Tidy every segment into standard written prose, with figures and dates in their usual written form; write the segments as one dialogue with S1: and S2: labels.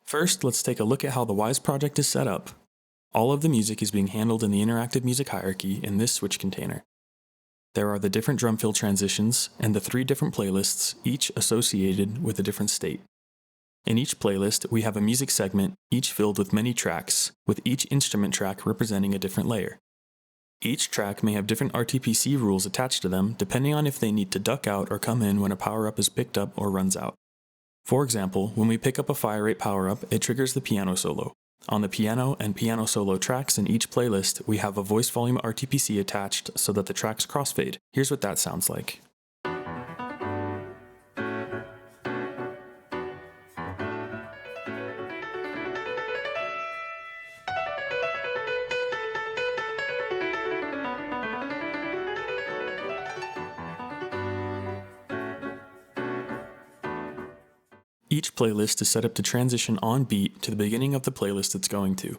S1: First, let's take a look at how the Wwise project is set up. All of the music is being handled in the interactive music hierarchy in this switch container. There are the different drum fill transitions and the 3 different playlists, each associated with a different state. In each playlist, we have a music segment, each filled with many tracks, with each instrument track representing a different layer. Each track may have different RTPC rules attached to them depending on if they need to duck out or come in when a power-up is picked up or runs out. For example, when we pick up a fire rate power-up, it triggers the piano solo. On the piano and piano solo tracks in each playlist, we have a voice volume RTPC attached so that the tracks crossfade. Here's what that sounds like. Each playlist is set up to transition on beat to the beginning of the playlist it's going to.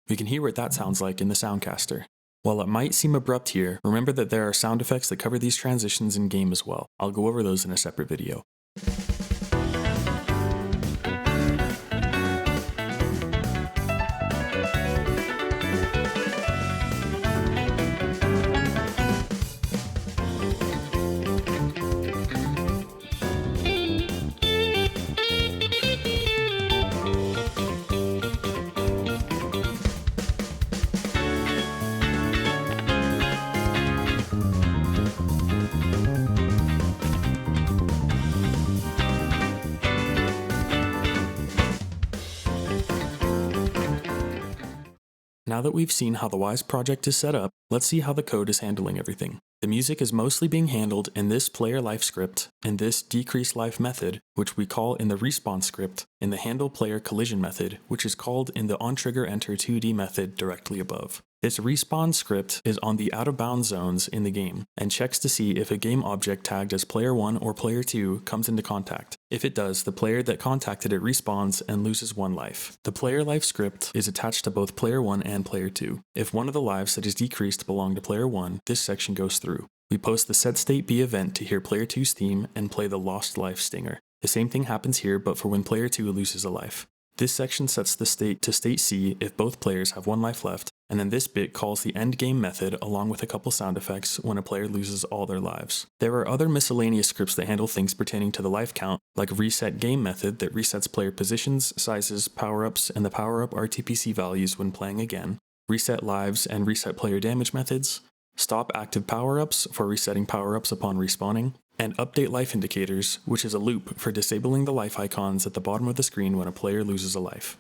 S1: We can hear what that sounds like in the Soundcaster. While it might seem abrupt here, remember that there are sound effects that cover these transitions in game as well. I'll go over those in a separate video. Now that we've seen how the Wwise project is set up, let's see how the code is handling everything. The music is mostly being handled in this player life script, in this decrease life method, which we call in the respawn script, in the handle player collision method, which is called in the onTriggerEnter2D method directly above. This respawn script is on the out of bounds zones in the game and checks to see if a game object tagged as player 1 or player 2 comes into contact. If it does, the player that contacted it respawns and loses 1 life. The player life script is attached to both player 1 and player 2. If one of the lives that is decreased belong to player 1, this section goes through. We post the setStateB event to hear player 2's theme and play the lost life stinger. The same thing happens here, but for when player 2 loses a life. This section sets the state to state C if both players have 1 life left, and then this bit calls the endgame method along with a couple sound effects when a player loses all their lives. There are other miscellaneous scripts that handle things pertaining to the life count, like resetGame method that resets player positions, sizes, power-ups, and the power-up RTPC values when playing again, reset lives and reset player damage methods, stop active power-ups for resetting power-ups upon respawning, and update life indicators, which is a loop for disabling the life icons at the bottom of the screen when a player loses a life.